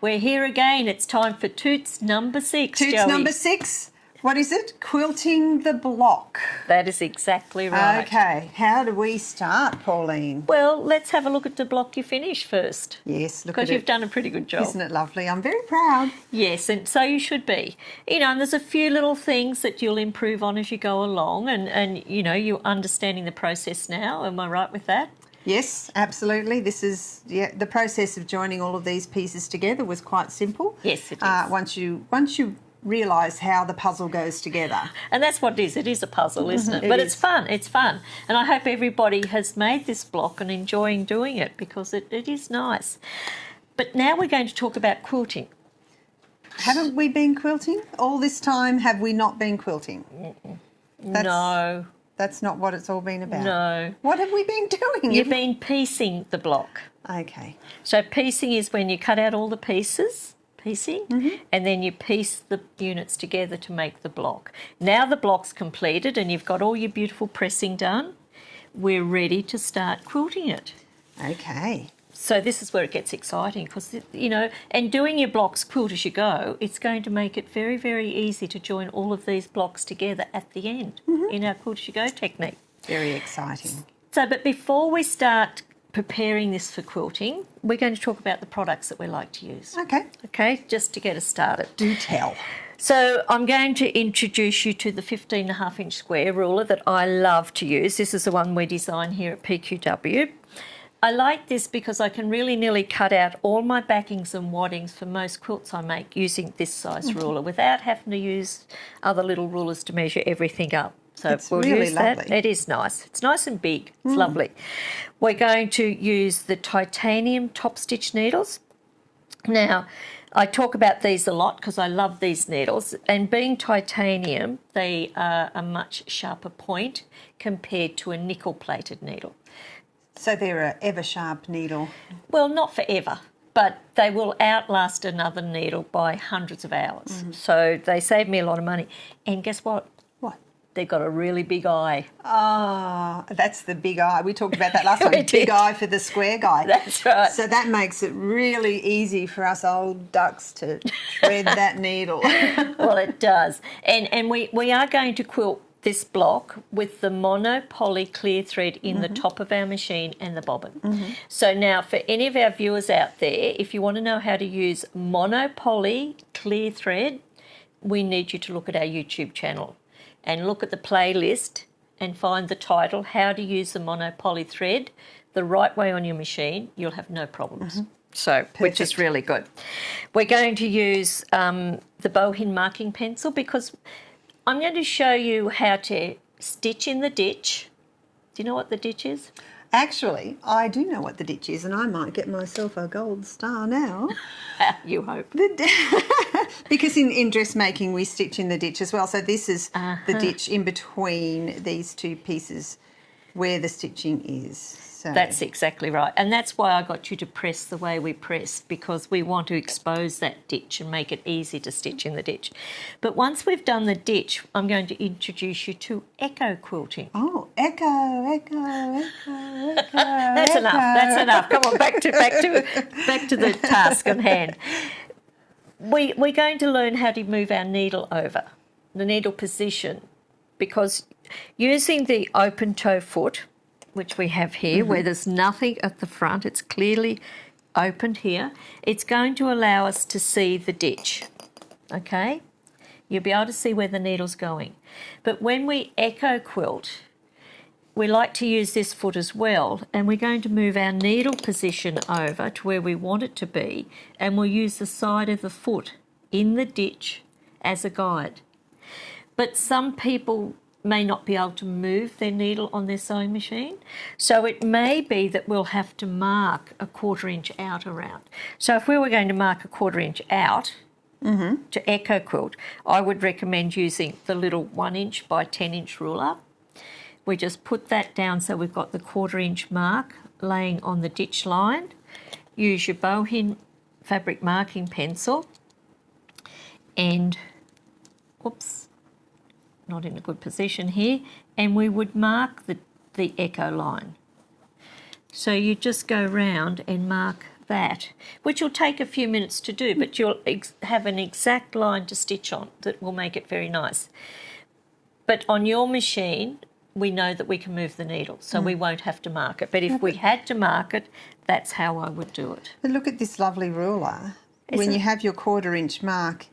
We're here again. It's time for Toots number 6, Toots Joey. number 6. What is it? Quilting the block. That is exactly right. Okay, how do we start, Pauline? Well, let's have a look at the block you finished first. Yes, look at it. Because you've done a pretty good job. Isn't it lovely? I'm very proud. Yes, and so you should be. You know, and there's a few little things that you'll improve on as you go along, and you know, you're understanding the process now. Am I right with that? Yes, absolutely. This is the process of joining all of these pieces together was quite simple. Yes, it is. Once you realise how the puzzle goes together. And that's what it is. It is a puzzle, isn't it? But it's fun. It's fun. And I hope everybody has made this block and enjoying doing it because it is nice. But now we're going to talk about quilting. Haven't we been quilting? All this time, have we not been quilting? No. That's not what it's all been about. No. What have we been doing? You've been piecing the block. Okay. So piecing is when you cut out all the pieces, and then you piece the units together to make the block. Now the block's completed and you've got all your beautiful pressing done, we're ready to start quilting it. Okay. So this is where it gets exciting because, you know, and doing your blocks quilt as you go, it's going to make it very, very easy to join all of these blocks together at the end in our quilt as you go technique. Very exciting. So, but before we start preparing this for quilting, we're going to talk about the products that we like to use. Okay. Okay, just to get us started. Do tell. So I'm going to introduce you to the 15.5-inch square ruler that I love to use. This is the one we design here at PQW. I like this because I can really nearly cut out all my backings and waddings for most quilts I make using this size ruler without having to use other little rulers to measure everything up. So it's we'll really use that. lovely. It is nice. It's nice and big. It's lovely. We're going to use the titanium top stitch needles. Now, I talk about these a lot because I love these needles, and being titanium, they are a much sharper point compared to a nickel-plated needle. So they're an ever-sharp needle. Well, not forever, but they will outlast another needle by hundreds of hours. So they save me a lot of money. And guess what? What? They've got a really big eye. Ah, that's the big eye. We talked about that last time. We Big did. eye for the square guy. That's right. So that makes it really easy for us old ducks to thread that needle. Well, it does. And we are going to quilt this block with the mono poly clear thread in the top of our machine and the bobbin. So now for any of our viewers out there, if you want to know how to use mono poly clear thread, we need you to look at our YouTube channel and look at the playlist and find the title, How to Use the Mono Poly Thread the Right Way on Your Machine. You'll have no problems. So, which is really good. We're going to use the bowhin marking pencil because I'm going to show you how to stitch in the ditch. Do you know what the ditch is? Actually, I do know what the ditch is, and I might get myself a gold star now. You hope. Because in dressmaking we stitch in the ditch as well. So this is the ditch in between these two pieces where the stitching is. So. That's exactly right. And that's why I got you to press the way we pressed, because we want to expose that ditch and make it easy to stitch in the ditch. But once we've done the ditch, I'm going to introduce you to echo quilting. Oh, echo. That's enough. That's enough. Come on, back to the task on hand. We're going to learn how to move our needle over, the needle position, because using the open toe foot, which we have here, where there's nothing at the front, it's clearly opened here, it's going to allow us to see the ditch, okay? You'll be able to see where the needle's going. But when we echo quilt, we like to use this foot as well, and we're going to move our needle position over to where we want it to be, and we'll use the side of the foot in the ditch as a guide. But some people may not be able to move their needle on their sewing machine, so it may be that we'll have to mark a 1/4 inch out around. So if we were going to mark a 1/4 inch out to echo quilt, I would recommend using the little 1 inch by 10 inch ruler. We just put that down so we've got the 1/4 inch mark laying on the ditch line. Use your bowhin fabric marking pencil and, oops, not in a good position here, and we would mark the echo line. So you just go round and mark that, which will take a few minutes to do, but you'll have an exact line to stitch on that will make it very nice. But on your machine, we know that we can move the needle, so we won't have to mark it. But if we had to mark it, that's how I would do it. But look at this lovely ruler. When you have your 1/4 inch mark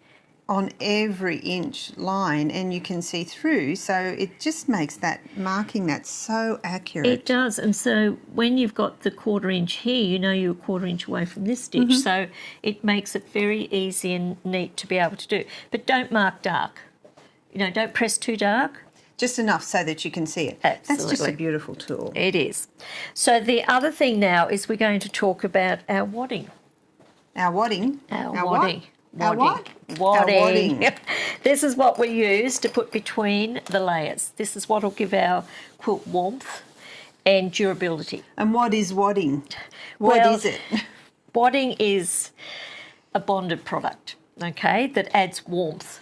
on every inch line and you can see through, so it just makes that marking that so accurate. It does, and so when you've got the 1/4 inch here, you know you're a 1/4 inch away from this stitch, so it makes it very easy and neat to be able to do. But don't mark dark. You know, don't press too dark. Just enough so that you can see it. Absolutely. That's just a beautiful tool. It is. So the other thing now is we're going to talk about our wadding. Our wadding? Our wadding. Our what? Wadding. Our wadding. This is what we use to put between the layers. This is what will give our quilt warmth and durability. And what is wadding? What is it? Wadding is a bonded product, okay, that adds warmth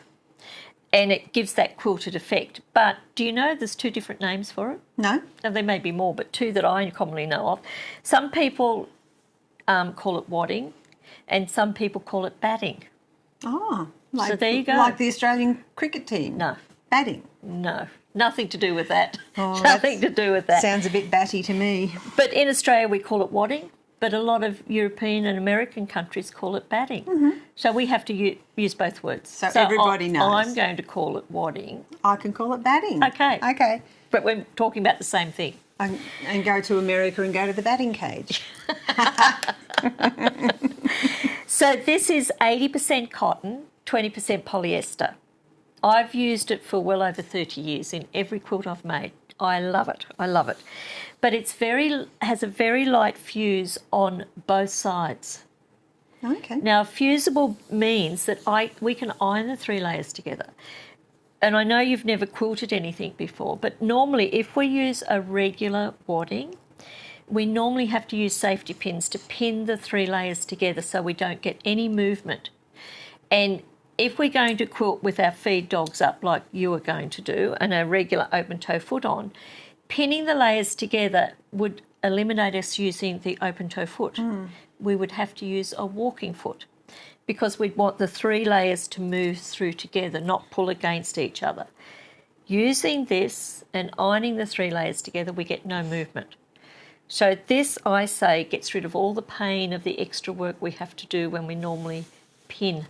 and it gives that quilted effect. But do you know there's 2 different names for it? No. Now, there may be more, but 2 that I commonly know of. Some people call it wadding and some people call it batting. Oh, like, so there you go. Like the Australian cricket team? No. Batting? No, nothing to do with that. Oh, nothing to do with that. Sounds a bit batty to me. But in Australia we call it wadding, but a lot of European and American countries call it batting. So we have to use both words. So everybody knows. I'm going to call it wadding. I can call it batting. Okay. Okay. But we're talking about the same thing. And go to America and go to the batting cage. So this is 80% cotton, 20% polyester. I've used it for well over 30 years in every quilt I've made. I love it. I love it. But it's has a very light fuse on both sides. Okay. Now, fusible means that we can iron the 3 layers together. And I know you've never quilted anything before, but normally if we use a regular wadding, we normally have to use safety pins to pin the 3 layers together so we don't get any movement. And if we're going to quilt with our feed dogs up like you are going to do and a regular open toe foot on, pinning the layers together would eliminate us using the open toe foot. We would have to use a walking foot because we'd want the 3 layers to move through together, not pull against each other. Using this and ironing the 3 layers together, we get no movement. So this, I say, gets rid of all the pain of the extra work we have to do when we normally pin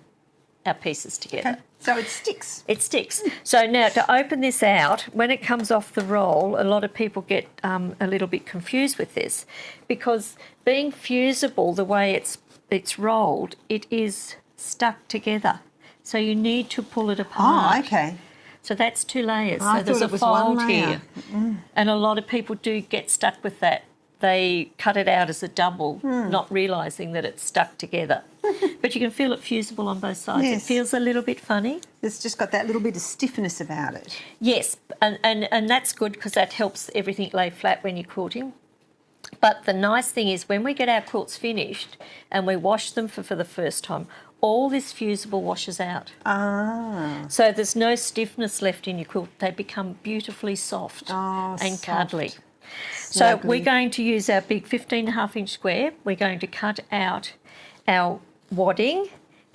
our pieces together. Okay. So it sticks. It sticks. So now to open this out, when it comes off the roll, a lot of people get a little bit confused with this because being fusible, the way it's rolled, it is stuck together. So you need to pull it apart. Oh, okay. So that's 2 layers. I so there's thought a it was fold one layer. here. And a lot of people do get stuck with that. They cut it out as a double, not realising that it's stuck together. But you can feel it fusible on both sides. Yes. It feels a little bit funny. It's just got that little bit of stiffness about it. Yes, and that's good because that helps everything lay flat when you're quilting. But the nice thing is when we get our quilts finished and we wash them for the first time, all this fusible washes out. Ah. So there's no stiffness left in your quilt. They become beautifully soft and soft. cuddly. Snuggly. So we're going to use our big 15.5 inch square. We're going to cut out our wadding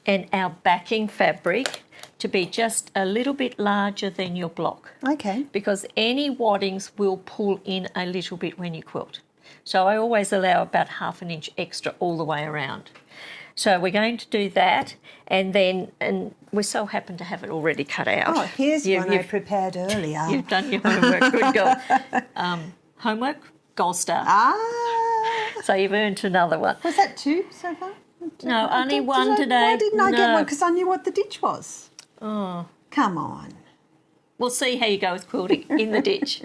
and our backing fabric to be just a little bit larger than your block. Okay. Because any waddings will pull in a little bit when you quilt. So I always allow about 1/2 inch extra all the way around. So we're going to do that and we so happen to have it already cut out. Oh, here's one I prepared earlier. You've done your homework, good girl. Homework, gold star. Ah. So you've earned another one. Was that 2 so far? No, only one today. Why didn't I get No. one? Because I knew what the ditch was. Oh. Come on. We'll see how you go with quilting in the ditch.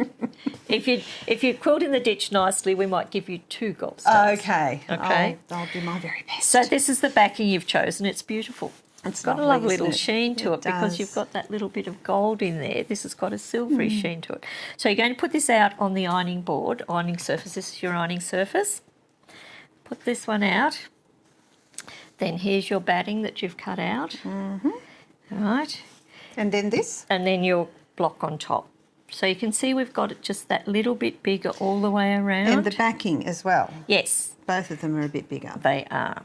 If you quilt in the ditch nicely, we might give you 2 gold stars. Okay. Okay. I'll do my very best. So this is the backing you've chosen. It's beautiful. It's got lovely, a lovely isn't little it? sheen to it because does. you've got that little bit of gold in there. This has got a silvery sheen to it. So you're going to put this out on the ironing board, ironing surface. This is your ironing surface. Put this one out. Then here's your batting that you've cut out. All right. And then this? And then your block on top. So you can see we've got it just that little bit bigger all the way around. And the backing as well. Yes, Both of them are a bit bigger. they are.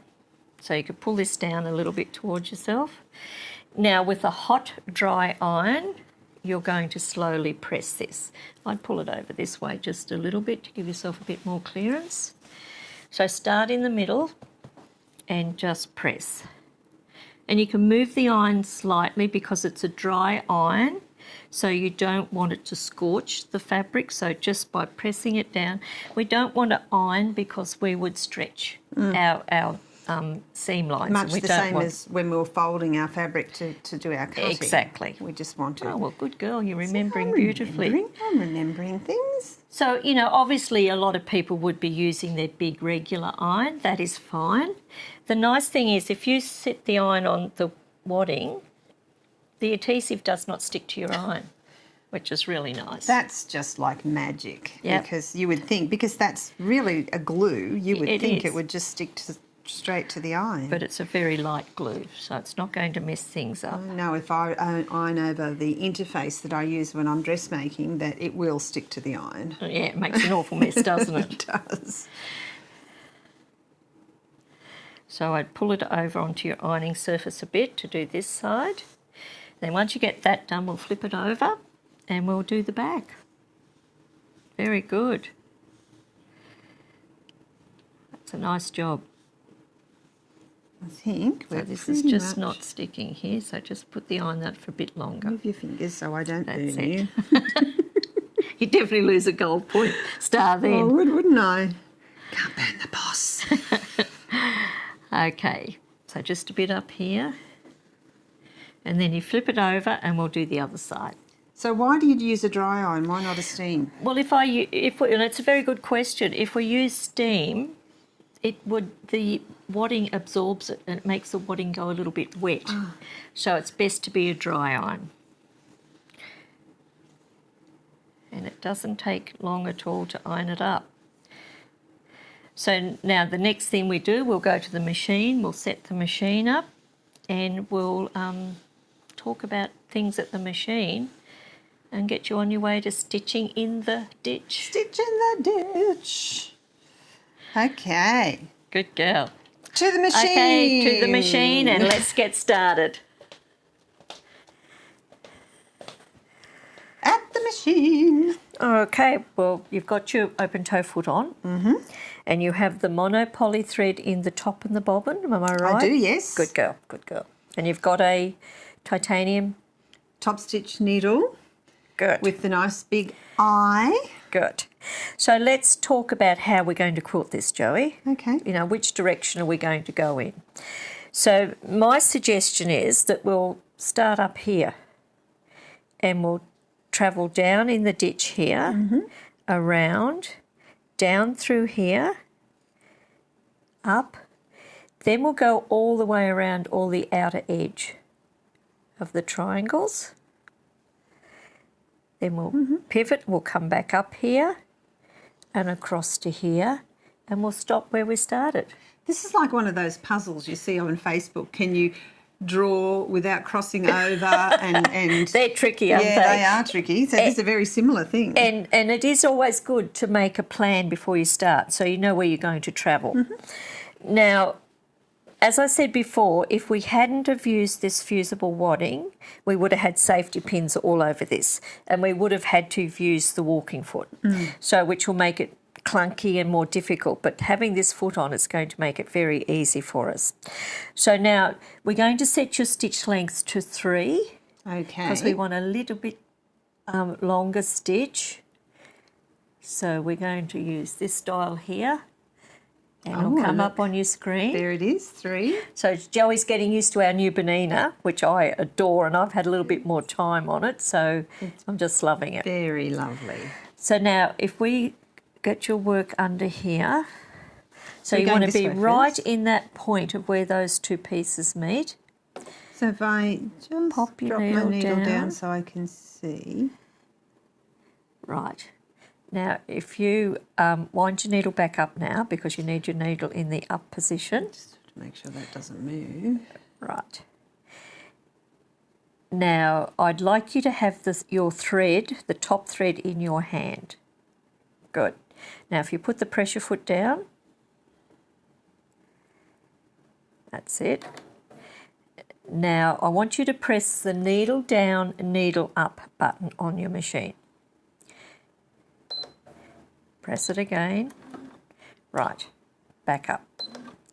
So you could pull this down a little bit towards yourself. Now with a hot, dry iron, you're going to slowly press this. I'd pull it over this way just a little bit to give yourself a bit more clearance. So start in the middle and just press. And you can move the iron slightly because it's a dry iron, so you don't want it to scorch the fabric. So just by pressing it down, we don't want to iron because we would stretch our seam lines. Much we the don't same want... as when we were folding our fabric to do our cutting. Exactly. We just want to... Oh, well, good girl, you're remembering I'm beautifully. I'm remembering things. So, you know, obviously a lot of people would be using their big regular iron. That is fine. The nice thing is if you set the iron on the wadding, the adhesive does not stick to your iron, which is really nice. That's just like magic. Yep. Because you would think, because that's really a glue, you would think is. it would just stick straight to the iron. But it's a very light glue, so it's not going to mess things up. I know if I iron over the interface that I use when I'm dressmaking, that it will stick to the iron. Yeah, it makes an awful mess, doesn't it? It does. So I'd pull it over onto your ironing surface a bit to do this side. Then once you get that done, we'll flip it over and we'll do the back. Very good. That's a nice job. I think So we're this is pretty just much- not sticking here, so just put the iron out for a bit longer. Move your fingers so I don't That's burn you. You definitely lose a gold point star I then. would, wouldn't I? Can't burn the boss. Okay, so just a bit up here. And then you flip it over and we'll do the other side. So why do you use a dry iron? Why not a steam? Well, and it's a very good question. If we use steam, the wadding absorbs it and it makes the wadding go a little bit wet. So it's best to be a dry iron. And it doesn't take long at all to iron it up. So now the next thing we do, we'll go to the machine, we'll set the machine up and we'll talk about things at the machine and get you on your way to stitching in the ditch. Stitch in the ditch. Okay. Good girl. To the machine. Okay, to the machine and let's get started. At the machine. Okay, well, you've got your open toe foot on and you have the mono poly thread in the top and the bobbin, am I right? I do, yes. Good girl, good girl. And you've got a titanium... Top stitch needle Good. with the nice big eye. Good. So let's talk about how we're going to quilt this, Joey. Okay. You know, which direction are we going to go in? So my suggestion is that we'll start up here and we'll travel down in the ditch here, around, down through here, up. Then we'll go all the way around all the outer edge of the triangles. Then we'll pivot, we'll come back up here and across to here and we'll stop where we started. This is like one of those puzzles you see on Facebook. Can you draw without crossing over and They're tricky, aren't yeah, they are tricky. So this is a very similar thing. And it is always good to make a plan before you start so you know where you're going to travel. Now, as I said before, if we hadn't have used this fusible wadding, we would have had safety pins all over this and we would have had to have used the walking foot, so which will make it clunky and more difficult, but having this foot on is going to make it very easy for us. So now we're going to set your stitch length to 3 Okay. because we want a little bit longer stitch. So we're going to use this style here and it'll come up on your screen. There it is, 3. So Joey's getting used to our new Bonina, which I adore, and I've had a little bit more time on it, so I'm just loving it. Very lovely. So now if we get your work under here, so We're you want going to be this way right first. in that point of where those two pieces meet. So if I just Pop your drop my needle needle down. down so I can see. Right. Now if you wind your needle back up now because you need your needle in the up position. Just to make sure that doesn't move. Right. Now, I'd like you to have your thread, the top thread, in your hand. Good. Now, if you put the pressure foot down, that's it. Now, I want you to press the needle down, needle up button on your machine. Press it again. Right, back up.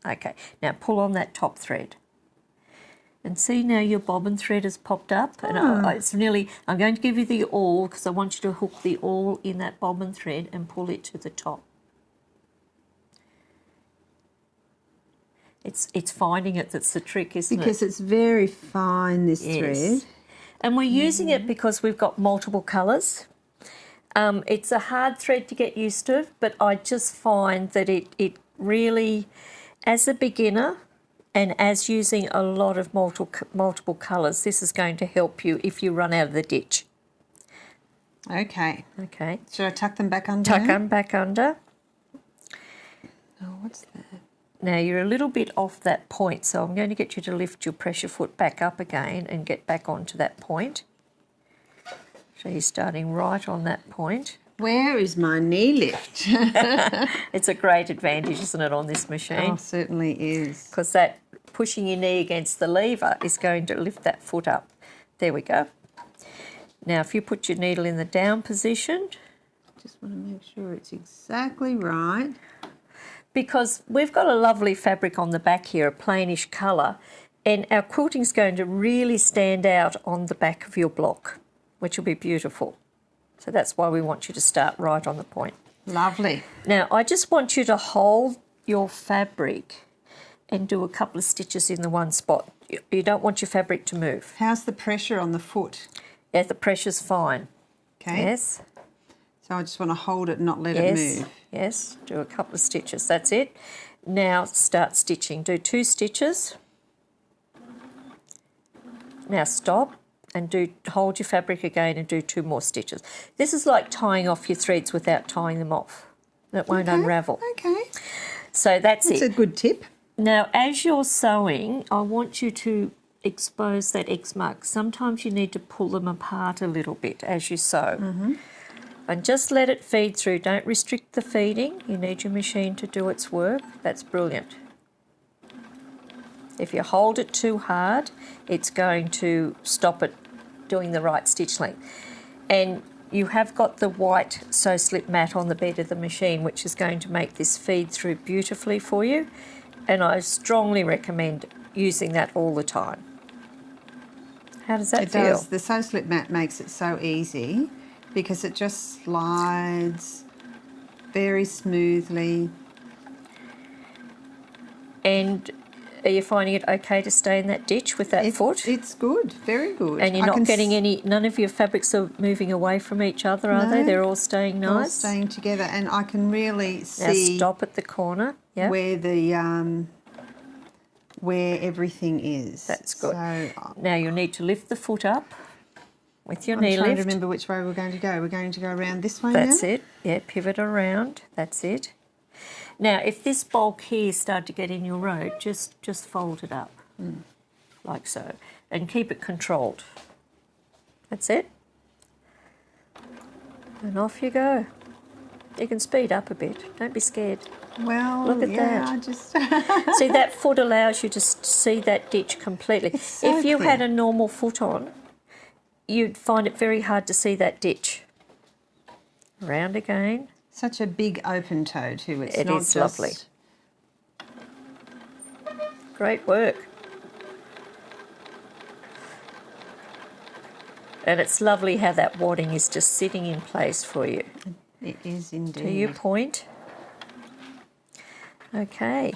Okay, now pull on that top thread. And see now your bobbin thread has popped up. And it's nearly, I'm going to give you the awl because I want you to hook the awl in that bobbin thread and pull it to the top. It's finding it that's the trick, isn't it? Because it's very fine, this thread. And we're using it because we've got multiple colours. It's a hard thread to get used to, but I just find that it really, as a beginner and as using a lot of multiple colours, this is going to help you if you run out of the ditch. Okay. Okay. Should I tuck them back under? Tuck them back under. Oh, what's that? Now you're a little bit off that point, so I'm going to get you to lift your pressure foot back up again and get back onto that point. So you're starting right on that point. Where is my knee lift? It's a great advantage, isn't it, on this machine? Oh, certainly is. Because that pushing your knee against the lever is going to lift that foot up. There we go. Now if you put your needle in the down position. Just want to make sure it's exactly right. Because we've got a lovely fabric on the back here, a plainish colour, and our quilting's going to really stand out on the back of your block, which will be beautiful. So that's why we want you to start right on the point. Lovely. Now, I just want you to hold your fabric and do a couple of stitches in the one spot. You don't want your fabric to move. How's the pressure on the foot? Yeah, the pressure's fine. Okay. Yes. So I just want to hold it and not let it move. Yes, do a couple of stitches. That's it. Now start stitching. Do 2 stitches. Now stop and hold your fabric again and do 2 more stitches. This is like tying off your threads without tying them off. That won't unravel. Okay. So that's it. That's a good tip. Now, as you're sewing, I want you to expose that X mark. Sometimes you need to pull them apart a little bit as you sew. And just let it feed through. Don't restrict the feeding. You need your machine to do its work. That's brilliant. If you hold it too hard, it's going to stop it doing the right stitch length. And you have got the white sew slip mat on the bed of the machine, which is going to make this feed through beautifully for you. And I strongly recommend using that all the time. How does that feel? It does. The sew slip mat makes it so easy because it just slides very smoothly. And are you finding it okay to stay in that ditch with that foot? It's good, very good. And you're not getting none of your fabrics are moving away from each other, are they? They're all staying nice? All staying together, and I can really see... Now stop at the corner, yeah. Where everything is. That's good. So, now you'll need to lift the foot up with your I'm knee trying lift. to remember which way we're going to go. We're going to go around this way That's now? it. Yeah, pivot around. That's it. Now, if this bulk here started to get in your road, just fold it up, like so, and keep it controlled. That's it. And off you go. You can speed up a bit. Don't be scared. Well, look at that. I just... See, that foot allows you to see that ditch completely. So if you clear. had a normal foot on, you'd find it very hard to see that ditch. Round again. Such a big open toe too. It's It not is just... lovely. Great work. And it's lovely how that wadding is just sitting in place for you. It is indeed. To your point. Okay.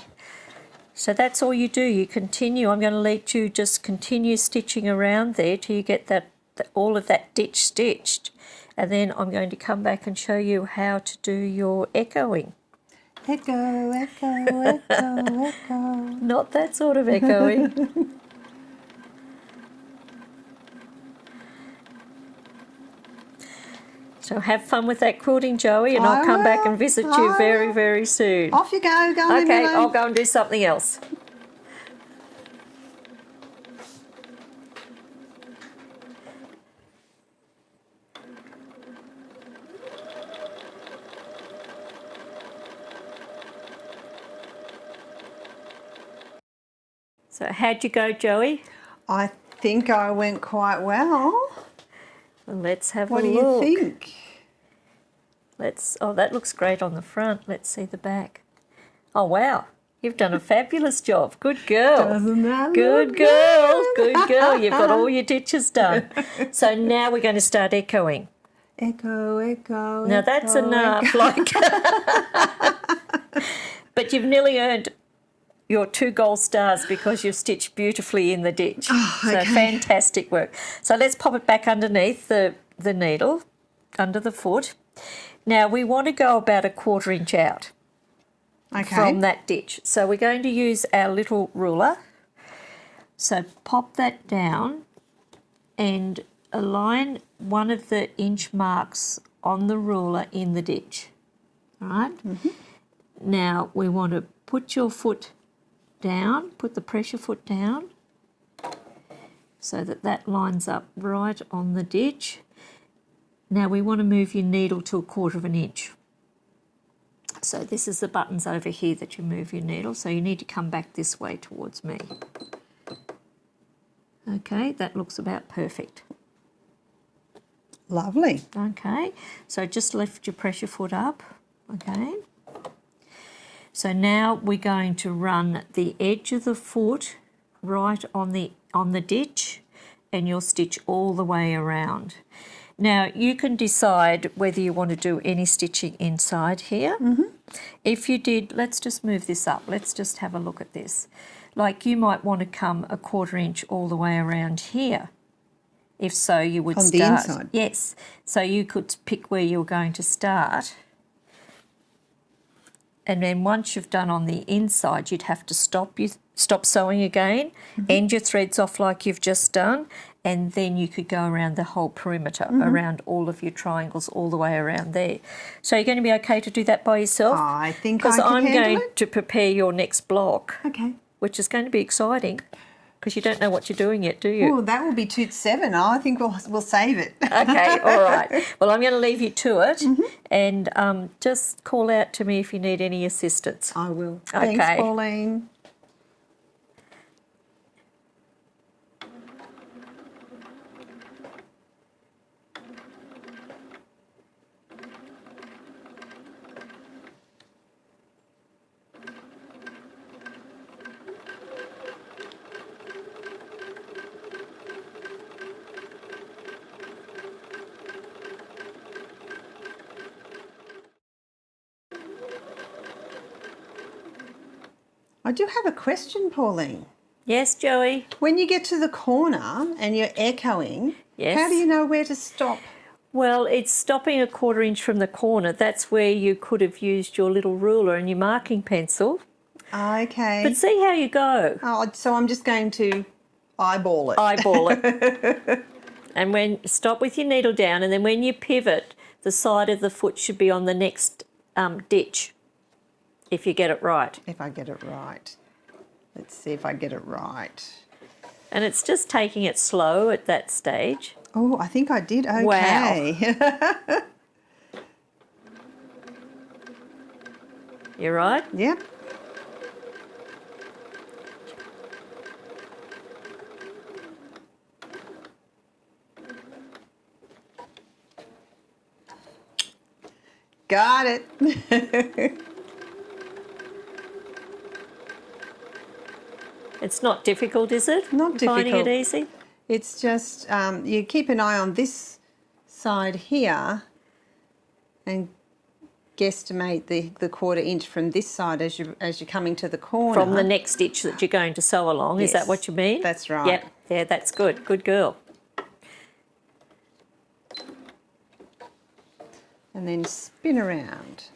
So that's all you do. You continue. I'm going to let you just continue stitching around there till you get all of that ditch stitched. And then I'm going to come back and show you how to do your echoing. Echo, echo, echo, echo. Not that sort of echoing. So have fun with that quilting, Joey, and I'll come back and visit you very, very soon. Off you go. Go on, Okay, Emily. I'll go and do something else. So how'd you go, Joey? I think I went quite well. Well, let's have What a do look. you think? Oh, that looks great on the front. Let's see the back. Oh, wow. You've done a fabulous job. Good girl. Doesn't that Good look girl. good? Good girl. You've got all your ditches done. So now we're going to start echoing. Echo, echo, Now echo, that's enough. echo. But you've nearly earned your 2 gold stars because you've stitched beautifully in the ditch. Oh, So okay. fantastic work. So let's pop it back underneath the needle, under the foot. Now we want to go about 1/4 inch out from that ditch. So we're going to use our little ruler. So pop that down and align one of the inch marks on the ruler in the ditch. All right? Now we want to put your foot down, put the pressure foot down so that that lines up right on the ditch. Now we want to move your needle to 1/4 inch. So this is the buttons over here that you move your needle, so you need to come back this way towards me. Okay, that looks about perfect. Lovely. Okay, so just lift your pressure foot up, okay. So now we're going to run the edge of the foot right on the ditch, and you'll stitch all the way around. Now you can decide whether you want to do any stitching inside here. If you did, let's just move this up. Let's just have a look at this. Like you might want to come 1/4 inch all the way around here. If so, you would On start. the inside? Yes. So you could pick where you're going to start. And then once you've done on the inside, you'd have to stop sewing again, end your threads off like you've just done, and then you could go around the whole perimeter, around all of your triangles, all the way around there. So you're going to be okay to do that by yourself? I think I Because can I'm handle going it. to prepare your next block, Okay. which is going to be exciting, because you don't know what you're doing yet, do you? Oh, that will be Toots 7. I think we'll save it. Okay, all right. Well, I'm going to leave you to it, and just call out to me if you need any assistance. I will. Okay. Thanks, Pauline. I do have a question, Pauline. Yes, Joey? When you get to the corner and you're echoing, Yes. how do you know where to stop? Well, it's stopping 1/4 inch from the corner. That's where you could have used your little ruler and your marking pencil. Okay. But see how you go. Oh, so I'm just going to eyeball it. Eyeball it. And stop with your needle down, and then when you pivot, the side of the foot should be on the next ditch, if you get it right. If I get it right. Let's see if I get it right. And it's just taking it slow at that stage. Oh, I think I did okay. Wow. You right? Yep. Got it. It's not difficult, is it? Not Finding it difficult. easy? It's just you keep an eye on this side here and guesstimate the 1/4 inch from this side as you're coming to the corner. From the next stitch that you're going to sew along. Is that Yes, what you mean? that's right. Yep. Yeah, that's good. Good girl. And then spin around.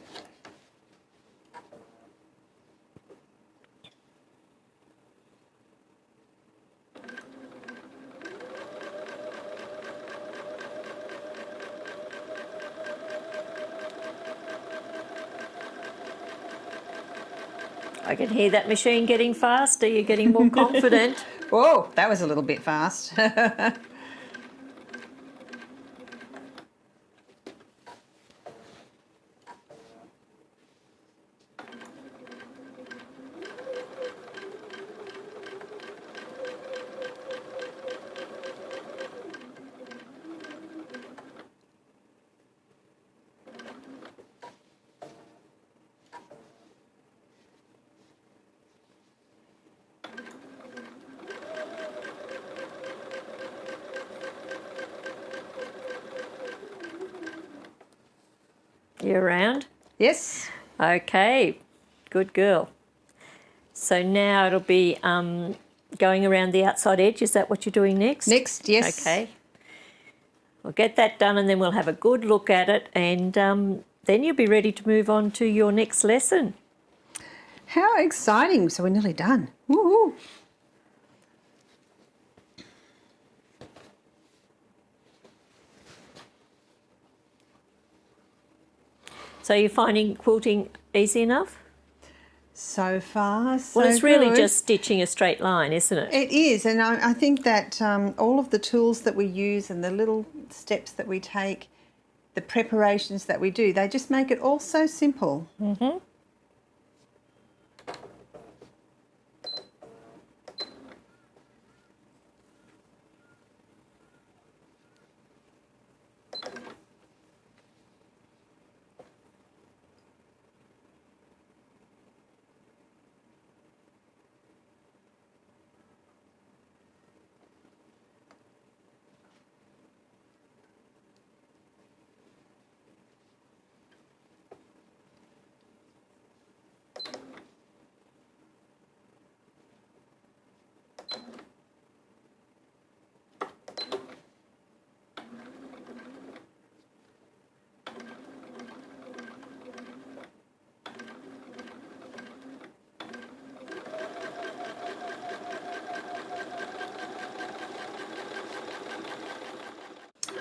I can hear that machine getting faster. You're getting more confident. Whoa, that was a little bit fast. You around? Yes. Okay, good girl. So now it'll be going around the outside edge. Is that what you're doing next? Next, yes. Okay. We'll get that done and then we'll have a good look at it, and then you'll be ready to move on to your next lesson. How exciting. So we're nearly done. Woo-hoo. So you're finding quilting easy enough? So far, so Well, it's really good. just stitching a straight line, isn't it? It is, and I think that all of the tools that we use and the little steps that we take, the preparations that we do, they just make it all so simple. Mm-hmm.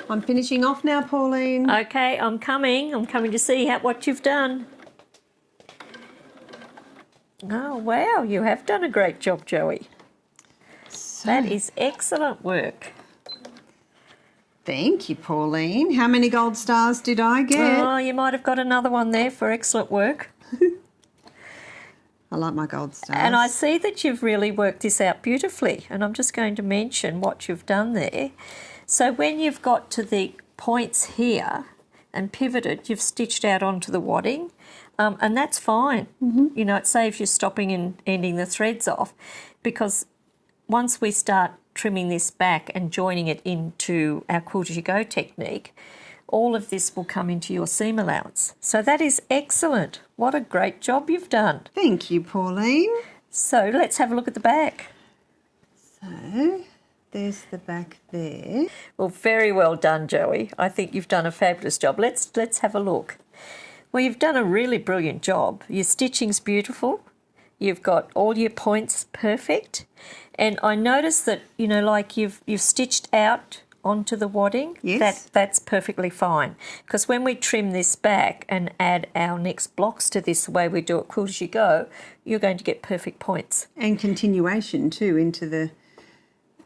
I'm finishing off now, Pauline. Okay, I'm coming. I'm coming to see what you've done. Oh, wow, you have done a great job, Joey. That is excellent work. Thank you, Pauline. How many gold stars did I get? Oh, you might have got another one there for excellent work. I like my gold stars. And I see that you've really worked this out beautifully, and I'm just going to mention what you've done there. So when you've got to the points here and pivoted, you've stitched out onto the wadding, and that's fine. Mm-hmm. You know, it saves you stopping and ending the threads off, because once we start trimming this back and joining it into our quilt as you go technique, all of this will come into your seam allowance. So that is excellent. What a great job you've done. Thank you, Pauline. So let's have a look at the back. So there's the back there. Well, very well done, Joey. I think you've done a fabulous job. Let's have a look. Well, you've done a really brilliant job. Your stitching's beautiful. You've got all your points perfect. And I noticed that, you know, like you've stitched out onto the wadding. Yes. That's perfectly fine. Because when we trim this back and add our next blocks to this, the way we do it quilt as you go, you're going to get perfect points. And continuation too into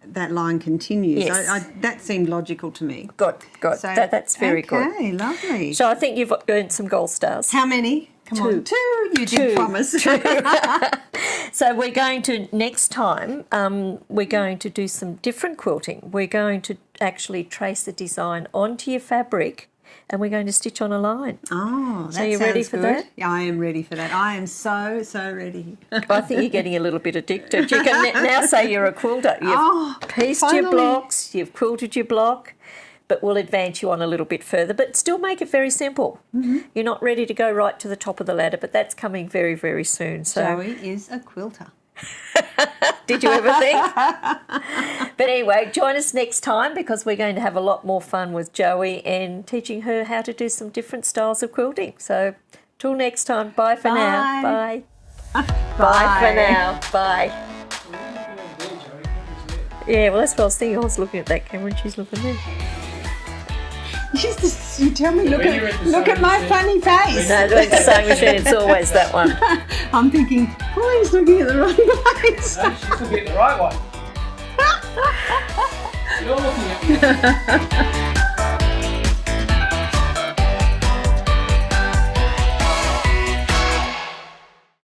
that line continues. Yes. That seemed logical to me. Good. So, That's very good. Okay, lovely. So I think you've earned some gold stars. How many? Come on. Two. You did promise. So we're going to, next time, we're going to do some different quilting. We're going to actually trace the design onto your fabric, and we're going to stitch on a line. Oh, that So you're ready sounds for good. that? Yeah, I am ready for that. I am so ready. I think you're getting a little bit addicted. You can now say you're a quilter. You've pieced your finally. blocks, you've quilted your block, but we'll advance you on a little bit further, but still make it very simple. Mm-hmm. You're not ready to go right to the top of the ladder, but that's coming very, very soon. So, Joey is a quilter. did you ever think? But anyway, join us next time, because we're going to have a lot more fun with Joey and teaching her how to do some different styles of quilting. So till next time, bye for now. Bye. Bye for now. Bye. Yeah, well, that's what I was thinking. I was looking at that camera and she's looking there. You tell me, look at my funny face. No, the sewing machine, it's always that one. I'm thinking, Pauline's looking at the wrong place. No, she's looking at the right one. You're looking at me.